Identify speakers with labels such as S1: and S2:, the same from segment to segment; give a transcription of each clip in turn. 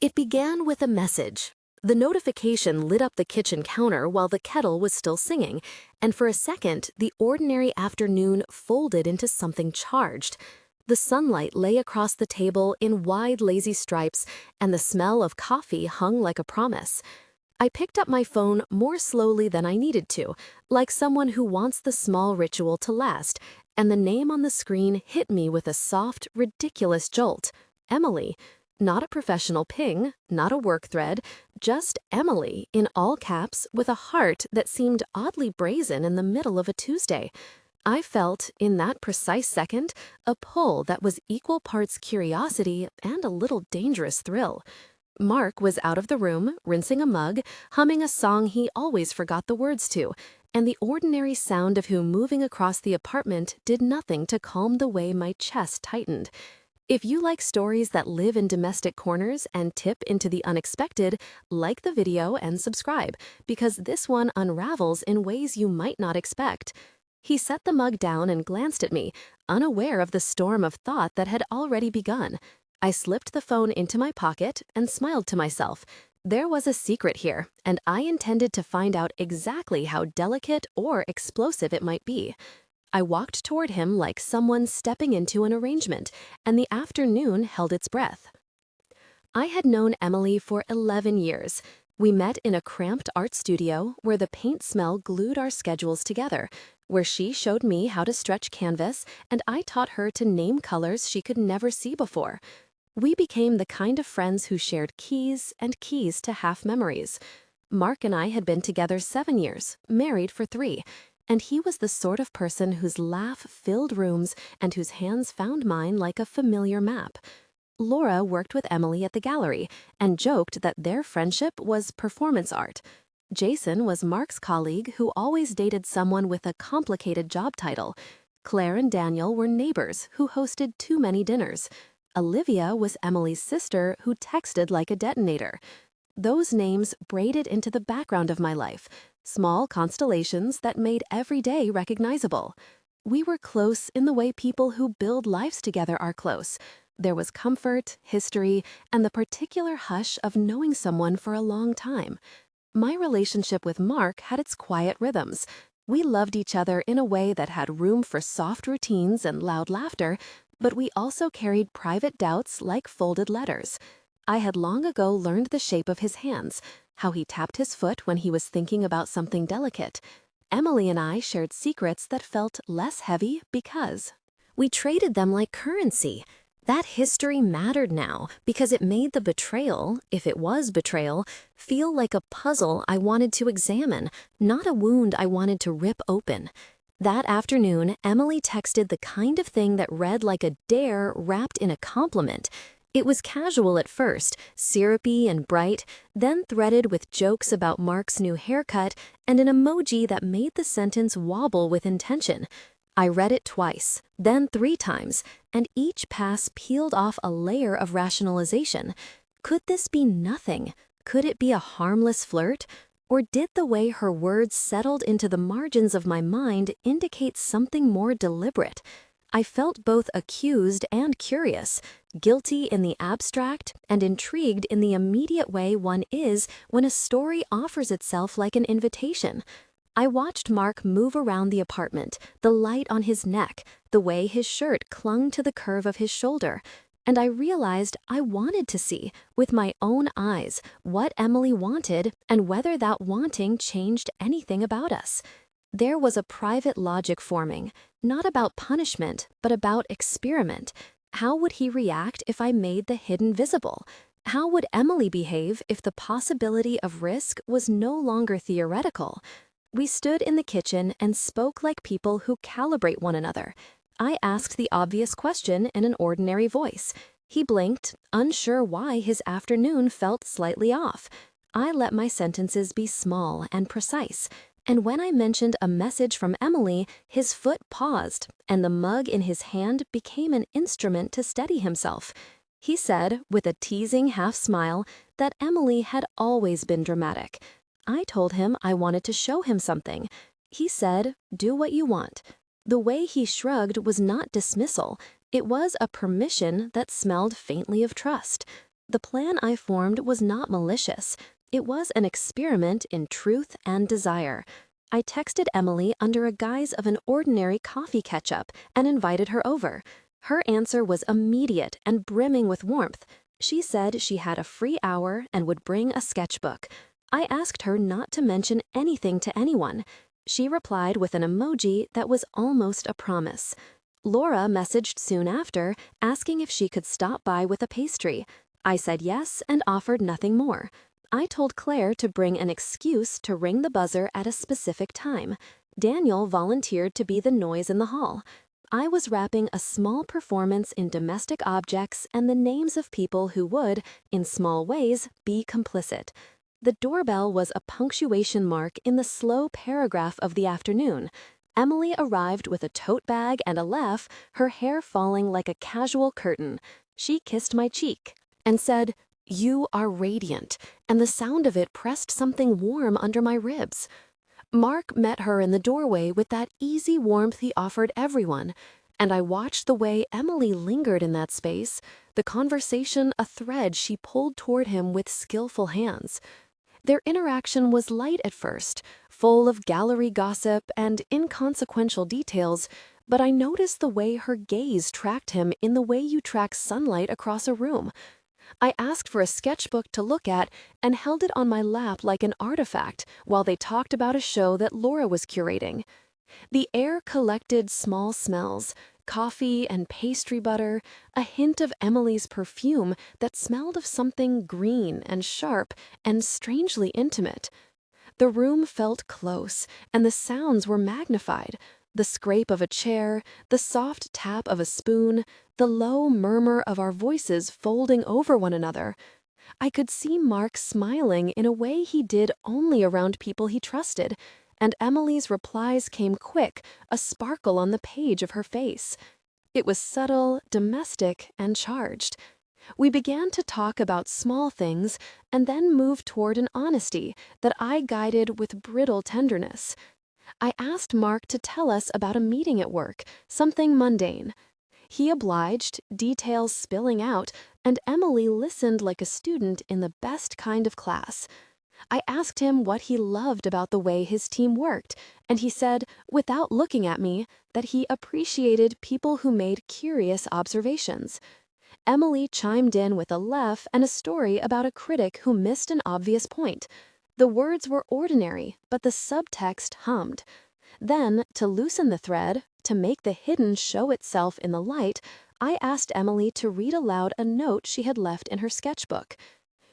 S1: It began with a message. The notification lit up the kitchen counter while the kettle was still singing, and for a second, the ordinary afternoon folded into something charged. The sunlight lay across the table in wide, lazy stripes, and the smell of coffee hung like a promise. I picked up my phone more slowly than I needed to, like someone who wants the small ritual to last, and the name on the screen hit me with a soft, ridiculous jolt. Emily. Not a professional ping, not a work thread, just Emily in all caps with a heart that seemed oddly brazen in the middle of a Tuesday. I felt, in that precise second, a pull that was equal parts curiosity and a little dangerous thrill. Mark was out of the room, rinsing a mug, humming a song he always forgot the words to, and the ordinary sound of him moving across the apartment did nothing to calm the way my chest tightened. If you like stories that live in domestic corners and tip into the unexpected, like the video and subscribe, because this one unravels in ways you might not expect. He set the mug down and glanced at me, unaware of the storm of thought that had already begun. I slipped the phone into my pocket and smiled to myself. There was a secret here, and I intended to find out exactly how delicate or explosive it might be. I walked toward him like someone stepping into an arrangement, and the afternoon held its breath. I had known Emily for 11 years. We met in a cramped art studio where the paint smell glued our schedules together, where she showed me how to stretch canvas and I taught her to name colors she could never see before. We became the kind of friends who shared keys and keys to half memories. Mark and I had been together 7 years, married for 3. And he was the sort of person whose laugh filled rooms and whose hands found mine like a familiar map. Laura worked with Emily at the gallery and joked that their friendship was performance art. Jason was Mark's colleague who always dated someone with a complicated job title. Claire and Daniel were neighbors who hosted too many dinners. Olivia was Emily's sister who texted like a detonator. Those names braided into the background of my life, small constellations that made every day recognizable. We were close in the way people who build lives together are close. There was comfort, history, and the particular hush of knowing someone for a long time. My relationship with Mark had its quiet rhythms. We loved each other in a way that had room for soft routines and loud laughter, but we also carried private doubts like folded letters. I had long ago learned the shape of his hands, how he tapped his foot when he was thinking about something delicate. Emily and I shared secrets that felt less heavy because we traded them like currency. That history mattered now because it made the betrayal, if it was betrayal, feel like a puzzle I wanted to examine, not a wound I wanted to rip open. That afternoon, Emily texted the kind of thing that read like a dare wrapped in a compliment. It was casual at first, syrupy and bright, then threaded with jokes about Mark's new haircut and an emoji that made the sentence wobble with intention. I read it twice, then 3 times, and each pass peeled off a layer of rationalization. Could this be nothing? Could it be a harmless flirt? Or did the way her words settled into the margins of my mind indicate something more deliberate? I felt both accused and curious, guilty in the abstract and intrigued in the immediate way one is when a story offers itself like an invitation. I watched Mark move around the apartment, the light on his neck, the way his shirt clung to the curve of his shoulder, and I realized I wanted to see, with my own eyes, what Emily wanted and whether that wanting changed anything about us. There was a private logic forming, not about punishment, but about experiment. How would he react if I made the hidden visible? How would Emily behave if the possibility of risk was no longer theoretical? We stood in the kitchen and spoke like people who calibrate one another. I asked the obvious question in an ordinary voice. He blinked, unsure why his afternoon felt slightly off. I let my sentences be small and precise. And when I mentioned a message from Emily, his foot paused, and the mug in his hand became an instrument to steady himself. He said, with a teasing half-smile, that Emily had always been dramatic. I told him I wanted to show him something. He said, "Do what you want." The way he shrugged was not dismissal. It was a permission that smelled faintly of trust. The plan I formed was not malicious. It was an experiment in truth and desire. I texted Emily under a guise of an ordinary coffee catch-up and invited her over. Her answer was immediate and brimming with warmth. She said she had a free hour and would bring a sketchbook. I asked her not to mention anything to anyone. She replied with an emoji that was almost a promise. Laura messaged soon after, asking if she could stop by with a pastry. I said yes and offered nothing more. I told Claire to bring an excuse to ring the buzzer at a specific time. Daniel volunteered to be the noise in the hall. I was wrapping a small performance in domestic objects and the names of people who would, in small ways, be complicit. The doorbell was a punctuation mark in the slow paragraph of the afternoon. Emily arrived with a tote bag and a laugh, her hair falling like a casual curtain. She kissed my cheek and said, "You are radiant," and the sound of it pressed something warm under my ribs. Mark met her in the doorway with that easy warmth he offered everyone, and I watched the way Emily lingered in that space, the conversation a thread she pulled toward him with skillful hands. Their interaction was light at first, full of gallery gossip and inconsequential details, but I noticed the way her gaze tracked him in the way you track sunlight across a room. I asked for a sketchbook to look at and held it on my lap like an artifact while they talked about a show that Laura was curating. The air collected small smells, coffee and pastry butter, a hint of Emily's perfume that smelled of something green and sharp and strangely intimate. The room felt close, and the sounds were magnified. The scrape of a chair, the soft tap of a spoon, the low murmur of our voices folding over one another. I could see Mark smiling in a way he did only around people he trusted, and Emily's replies came quick, a sparkle on the page of her face. It was subtle, domestic, and charged. We began to talk about small things and then moved toward an honesty that I guided with brittle tenderness. I asked Mark to tell us about a meeting at work, something mundane. He obliged, details spilling out, and Emily listened like a student in the best kind of class. I asked him what he loved about the way his team worked, and he said, without looking at me, that he appreciated people who made curious observations. Emily chimed in with a laugh and a story about a critic who missed an obvious point. The words were ordinary, but the subtext hummed. Then, to loosen the thread, to make the hidden show itself in the light, I asked Emily to read aloud a note she had left in her sketchbook.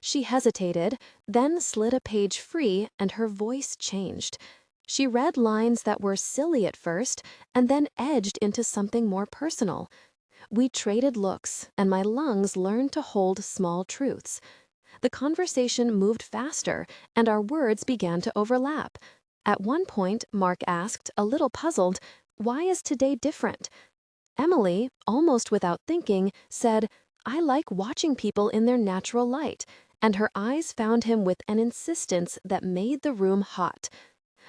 S1: She hesitated, then slid a page free, and her voice changed. She read lines that were silly at first, and then edged into something more personal. We traded looks, and my lungs learned to hold small truths. The conversation moved faster, and our words began to overlap. At one point, Mark asked, a little puzzled, "Why is today different?" Emily, almost without thinking, said, "I like watching people in their natural light," and her eyes found him with an insistence that made the room hot.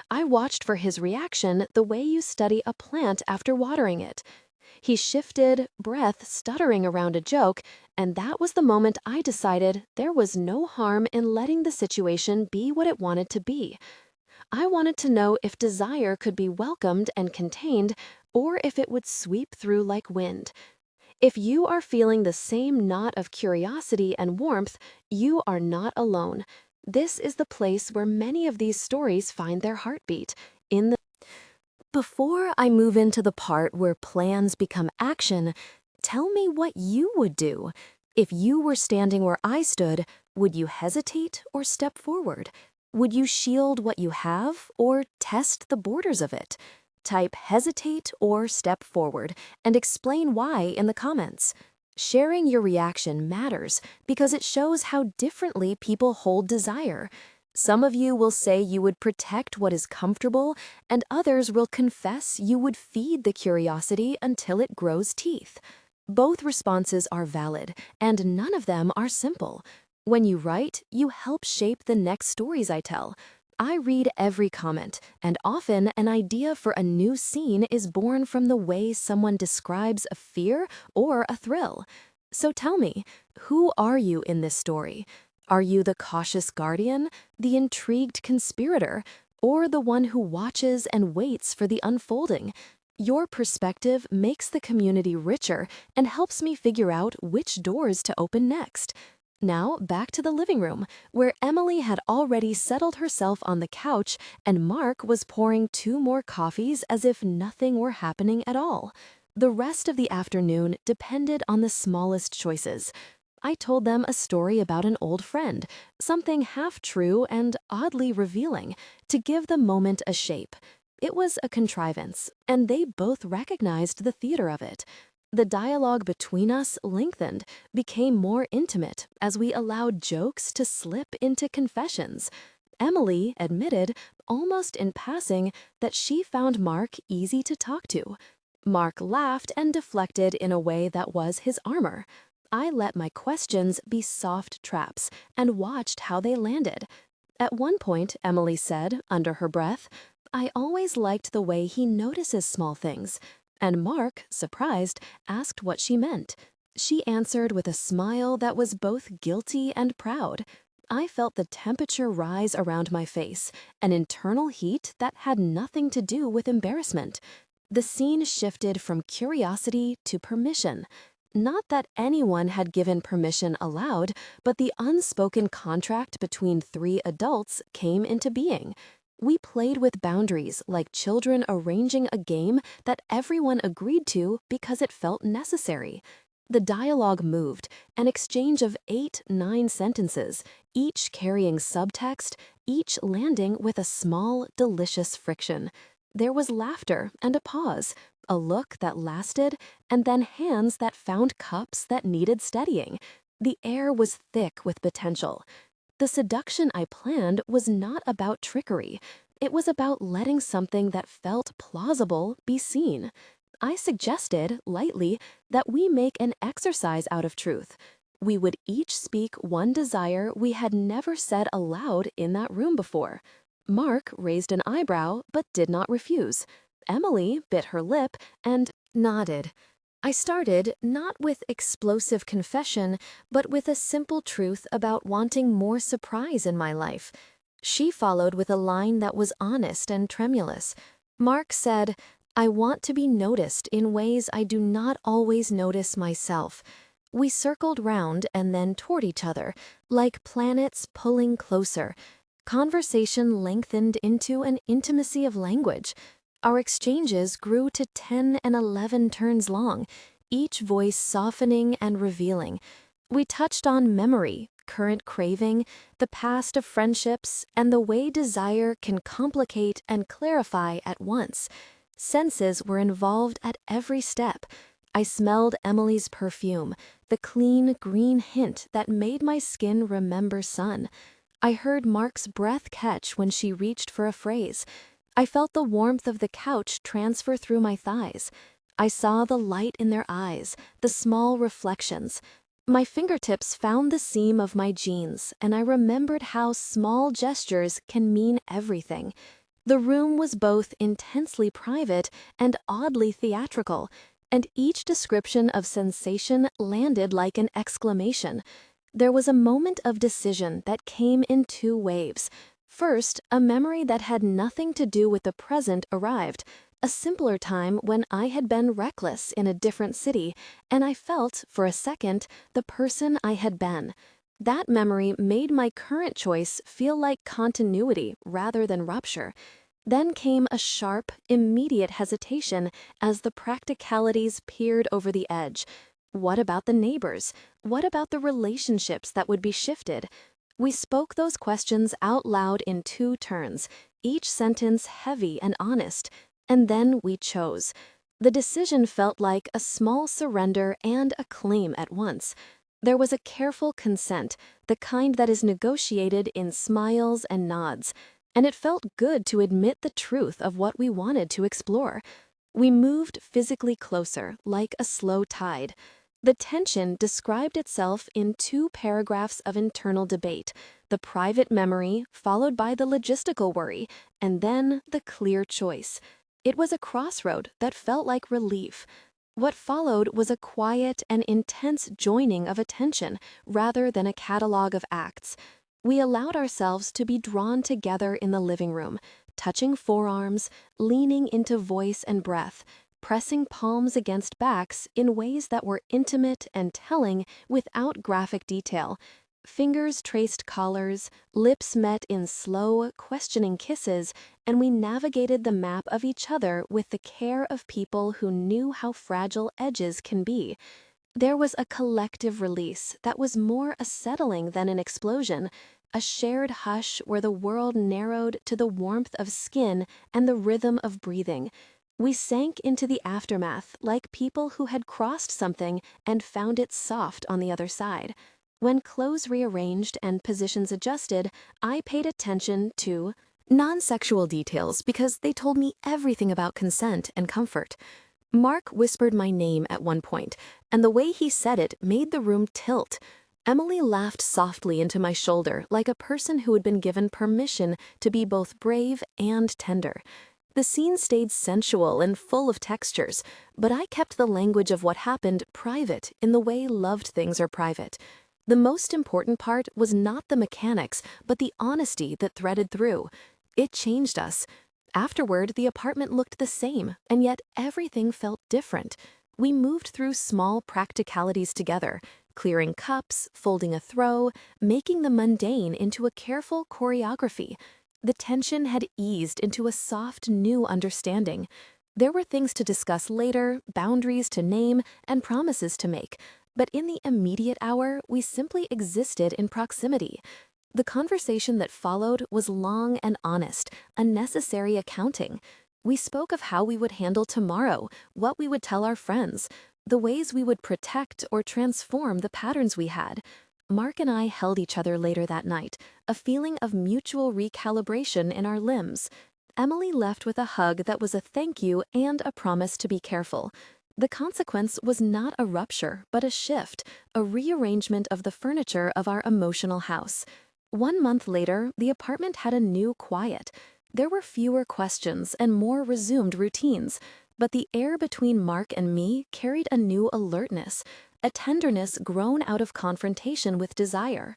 S1: I watched for his reaction the way you study a plant after watering it. He shifted, breath stuttering around a joke, and that was the moment I decided there was no harm in letting the situation be what it wanted to be. I wanted to know if desire could be welcomed and contained, or if it would sweep through like wind. If you are feeling the same knot of curiosity and warmth, you are not alone. This is the place where many of these stories find their heartbeat, in the Before I move into the part where plans become action, tell me what you would do. If you were standing where I stood, would you hesitate or step forward? Would you shield what you have or test the borders of it? Type hesitate or step forward and explain why in the comments. Sharing your reaction matters because it shows how differently people hold desire. Some of you will say you would protect what is comfortable, and others will confess you would feed the curiosity until it grows teeth. Both responses are valid, and none of them are simple. When you write, you help shape the next stories I tell. I read every comment, and often an idea for a new scene is born from the way someone describes a fear or a thrill. So tell me, who are you in this story? Are you the cautious guardian, the intrigued conspirator, or the one who watches and waits for the unfolding? Your perspective makes the community richer and helps me figure out which doors to open next. Now, back to the living room, where Emily had already settled herself on the couch and Mark was pouring two more coffees as if nothing were happening at all. The rest of the afternoon depended on the smallest choices. I told them a story about an old friend, something half true and oddly revealing, to give the moment a shape. It was a contrivance, and they both recognized the theater of it. The dialogue between us lengthened, became more intimate as we allowed jokes to slip into confessions. Emily admitted, almost in passing, that she found Mark easy to talk to. Mark laughed and deflected in a way that was his armor. I let my questions be soft traps and watched how they landed. At one point, Emily said, under her breath, "I always liked the way he notices small things." And Mark, surprised, asked what she meant. She answered with a smile that was both guilty and proud. I felt the temperature rise around my face, an internal heat that had nothing to do with embarrassment. The scene shifted from curiosity to permission. Not that anyone had given permission aloud, but the unspoken contract between three adults came into being. We played with boundaries like children arranging a game that everyone agreed to because it felt necessary. The dialogue moved, an exchange of 8, 9 sentences, each carrying subtext, each landing with a small, delicious friction. There was laughter and a pause, a look that lasted, and then hands that found cups that needed steadying. The air was thick with potential. The seduction I planned was not about trickery. It was about letting something that felt plausible be seen. I suggested, lightly, that we make an exercise out of truth. We would each speak one desire we had never said aloud in that room before. Mark raised an eyebrow but did not refuse. Emily bit her lip and nodded. I started not with explosive confession, but with a simple truth about wanting more surprise in my life. She followed with a line that was honest and tremulous. Mark said, "I want to be noticed in ways I do not always notice myself." We circled round and then toward each other, like planets pulling closer. Conversation lengthened into an intimacy of language. Our exchanges grew to 10 and 11 turns long, each voice softening and revealing. We touched on memory, current craving, the past of friendships, and the way desire can complicate and clarify at once. Senses were involved at every step. I smelled Emily's perfume, the clean green hint that made my skin remember sun. I heard Mark's breath catch when she reached for a phrase. I felt the warmth of the couch transfer through my thighs. I saw the light in their eyes, the small reflections. My fingertips found the seam of my jeans, and I remembered how small gestures can mean everything. The room was both intensely private and oddly theatrical, and each description of sensation landed like an exclamation. There was a moment of decision that came in two waves. First, a memory that had nothing to do with the present arrived, a simpler time when I had been reckless in a different city, and I felt, for a second, the person I had been. That memory made my current choice feel like continuity rather than rupture. Then came a sharp, immediate hesitation as the practicalities peered over the edge. What about the neighbors? What about the relationships that would be shifted? We spoke those questions out loud in two turns, each sentence heavy and honest, and then we chose. The decision felt like a small surrender and a claim at once. There was a careful consent, the kind that is negotiated in smiles and nods, and it felt good to admit the truth of what we wanted to explore. We moved physically closer, like a slow tide. The tension described itself in 2 paragraphs of internal debate, the private memory followed by the logistical worry, and then the clear choice. It was a crossroad that felt like relief. What followed was a quiet and intense joining of attention rather than a catalog of acts. We allowed ourselves to be drawn together in the living room, touching forearms, leaning into voice and breath, pressing palms against backs in ways that were intimate and telling without graphic detail. Fingers traced collars, lips met in slow, questioning kisses, and we navigated the map of each other with the care of people who knew how fragile edges can be. There was a collective release that was more a settling than an explosion, a shared hush where the world narrowed to the warmth of skin and the rhythm of breathing. We sank into the aftermath like people who had crossed something and found it soft on the other side. When clothes rearranged and positions adjusted, I paid attention to non-sexual details because they told me everything about consent and comfort. Mark whispered my name at one point, and the way he said it made the room tilt. Emily laughed softly into my shoulder like a person who had been given permission to be both brave and tender. The scene stayed sensual and full of textures, but I kept the language of what happened private in the way loved things are private. The most important part was not the mechanics, but the honesty that threaded through. It changed us. Afterward, the apartment looked the same, and yet everything felt different. We moved through small practicalities together, clearing cups, folding a throw, making the mundane into a careful choreography. The tension had eased into a soft, new understanding. There were things to discuss later, boundaries to name, and promises to make. But in the immediate hour, we simply existed in proximity. The conversation that followed was long and honest, a necessary accounting. We spoke of how we would handle tomorrow, what we would tell our friends, the ways we would protect or transform the patterns we had. Mark and I held each other later that night, a feeling of mutual recalibration in our limbs. Emily left with a hug that was a thank you and a promise to be careful. The consequence was not a rupture, but a shift, a rearrangement of the furniture of our emotional house. 1 month later, the apartment had a new quiet. There were fewer questions and more resumed routines, but the air between Mark and me carried a new alertness, a tenderness grown out of confrontation with desire.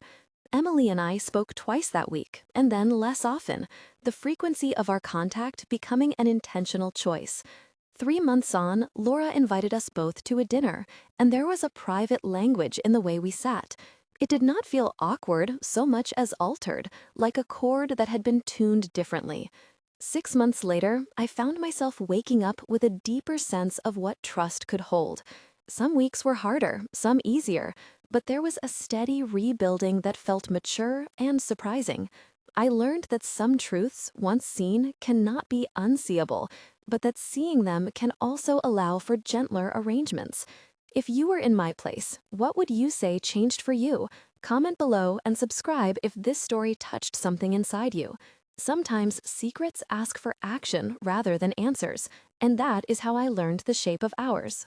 S1: Emily and I spoke twice that week, and then less often, the frequency of our contact becoming an intentional choice. 3 months on, Laura invited us both to a dinner, and there was a private language in the way we sat. It did not feel awkward so much as altered, like a chord that had been tuned differently. 6 months later, I found myself waking up with a deeper sense of what trust could hold. Some weeks were harder, some easier, but there was a steady rebuilding that felt mature and surprising. I learned that some truths, once seen, cannot be unseeable, but that seeing them can also allow for gentler arrangements. If you were in my place, what would you say changed for you? Comment below and subscribe if this story touched something inside you. Sometimes secrets ask for action rather than answers, and that is how I learned the shape of ours.